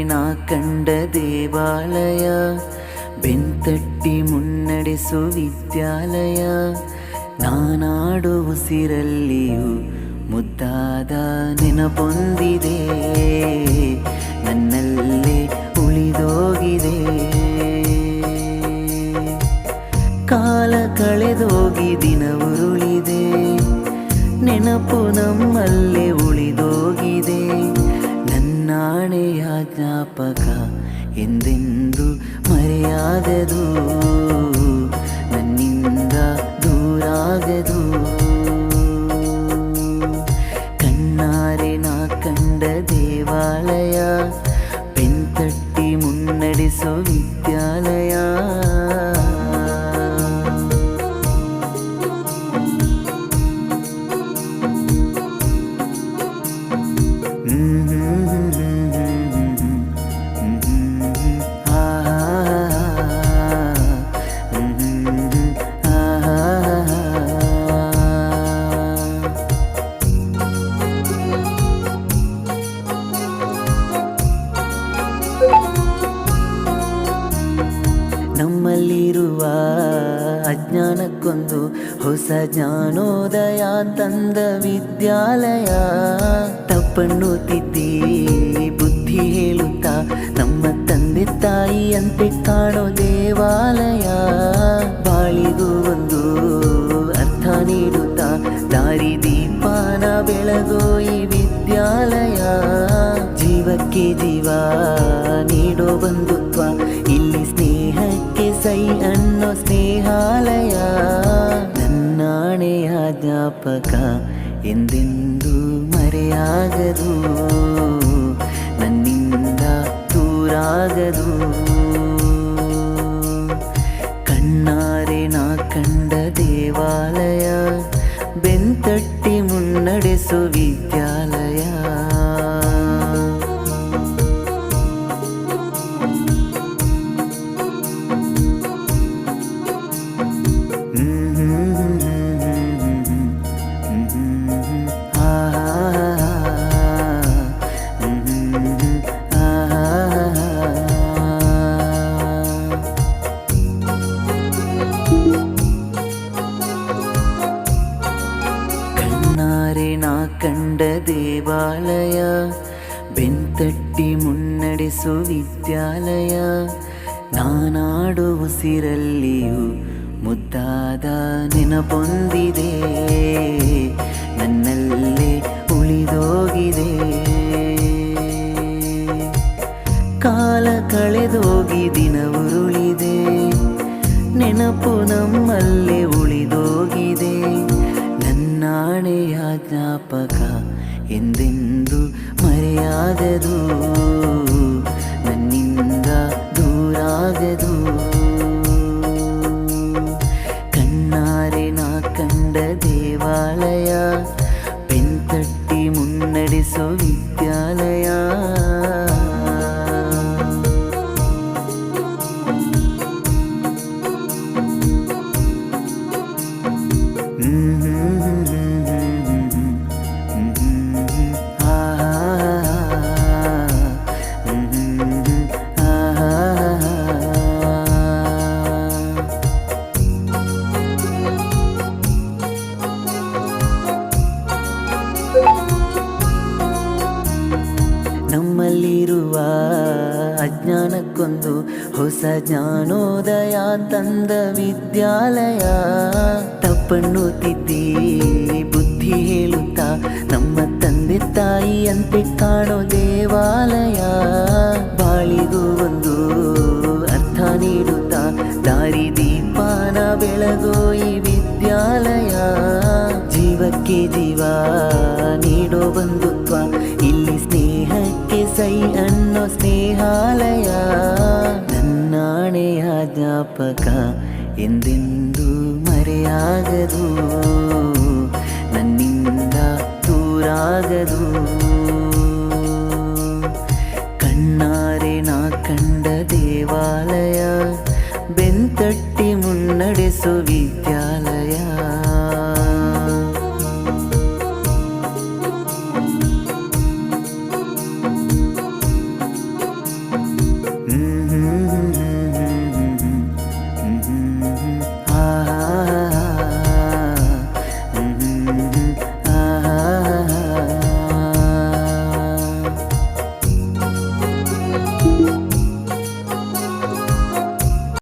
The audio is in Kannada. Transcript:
ನಾ ಕಂಡ ದೇವಾಲಯ, ಬೆಂತಟ್ಟಿ ಮುನ್ನಡೆಸು ವಿದ್ಯಾಲಯ. ನಾನಾಡು ಉಸಿರಲ್ಲಿಯೂ ಮುದ್ದಾದ ನೆನಪೊಂದಿದೆ, ನನ್ನಲ್ಲೇ ಉಳಿದೋಗಿದೆ. ಕಾಲ ಕಳೆದೋಗಿ ದಿನ ಉರುಳಿದೆ, ನೆನಪು ನಮ್ಮಲ್ಲೇ ಉಳಿದೋಗಿದೆ. ನನ್ನಾಣೆಯ ಜ್ಞಾಪಕ ಎಂದೆಂದು ಮರೆಯಾಗದು, ನನ್ನಿಂದ ದೂರಾಗದು. ಕಣ್ಣಾರೆ ನಾ ಕಂಡ ದೇವಾಲಯ, ಬೆಂತಟ್ಟಿ ಮುನ್ನಡೆಸೋ ವಿದ್ಯಾಲಯ. ನಮ್ಮಲ್ಲಿರುವ ಅಜ್ಞಾನಕ್ಕೊಂದು ಹೊಸ ಜ್ಞಾನೋದಯ ತಂದ ವಿದ್ಯಾಲಯ. ತಪ್ಪನ್ನು ತಿದ್ದಿ ಬುದ್ಧಿ ಹೇಳುತ್ತಾ ನಮ್ಮ ತಂದೆ ತಾಯಿಯಂತೆ ಕಾಣೋ ದೇವಾಲಯ. ಬಾಳಿಗೂ ಒಂದು ಅರ್ಥ ನೀಡುತ್ತಾ ದಾರಿ ದೀಪಾನ ಬೆಳಗೋ ಈ ವಿದ್ಯಾಲಯ. ಜೀವಕ್ಕೆ ಜೀವ ನೀಡೋ ಬಂಧುತ್ವ, ಇಲ್ಲಿ ಸ್ನೇಹಕ್ಕೆ ಸೈ ಅನ್ನೋ ಸ್ನೇಹಾಲಯ. ನನ್ನಾಣೆಯ ಜ್ಞಾಪಕ ಎಂದೆಂದೂ ಮರೆಯಾಗದು, ನನ್ನಿಂದ ದೂರಾಗದು. ಕಣ್ಣಾರೆ ನಾ ಕಂಡ ದೇವಾಲಯ, ಬೆಂತಟ್ಟಿ ಮುನ್ನಡೆಸೋ ವಿದ್ಯಾಲಯ. ಕಣ್ಣಾರೆ ನಾ ಕಂಡ ದೇವಾಲಯ, ಬೆಂತಟ್ಟಿ ಮುನ್ನಡೆಸೋ ವಿದ್ಯಾಲಯ. ನಾನಾಡು ಉಸಿರಲ್ಲಿಯೂ ಮುದ್ದಾದ ನೆನಪೊಂದಿದೆ, ನನ್ನಲ್ಲೇ ಉಳಿದೋಗಿದೆ. ಕಾಲ ಕಳೆದೋಗಿ ದಿನ ಉರುಳಿದೆ, ನೆನಪು ನಮ್ಮಲ್ಲೇ ಉಳಿದೋಗಿದೆ. ನನ್ನಾಣೆಯ ಜ್ಞಾಪಕ ಎಂದೆಂದು ಮರೆಯಾಗದು, ನನ್ನಿಂದ ದೂರಾಗದು. ಕಣ್ಣಾರೆ ನಾ ಕಂಡ ದೇವಾಲಯ, ಬೆಂತಟ್ಟಿ ಮುನ್ನಡೆಸೋ ವಿದ್ಯಾಲಯ. ನಮ್ಮಲ್ಲಿರುವ ಅಜ್ಞಾನಕ್ಕೊಂದು ಹೊಸ ಜ್ಞಾನೋದಯ ತಂದ ವಿದ್ಯಾಲಯ. ತಪ್ಪನ್ನು ತಿದ್ದಿ ಬುದ್ಧಿ ಹೇಳುತ್ತಾ ನಮ್ಮ ತಂದೆ ತಾಯಿಯಂತೆ ಕಾಣೋ ದೇವಾಲಯ. ಬಾಳಿಗೂ ಒಂದು ಅರ್ಥ ನೀಡುತ್ತಾ ದಾರಿ ದೀಪಾನ ಬೆಳಗೋ ಈ ವಿದ್ಯಾಲಯ. ಜೀವಕ್ಕೆ ಜೀವ ನೀಡೋ ಬಂಧುತ್ವ, ಇಲ್ಲಿ ಸ್ನೇಹಕ್ಕೆ ಸೈ ಅನ್ನೋ ಸ್ನೇಹಾಲಯ. ನನ್ನಾಣೆಯ ಜ್ಞಾಪಕ ಎಂದೆಂದೂ ಮರೆಯಾಗದು, ನನ್ನಿಂದ ದೂರಾಗದು. ಕಣ್ಣಾರೆ ನಾ ಕಂಡ ದೇವಾಲಯ, ಬೆಂತಟ್ಟಿ ಮುನ್ನಡೆಸೋ ವಿದ್ಯಾಲಯ.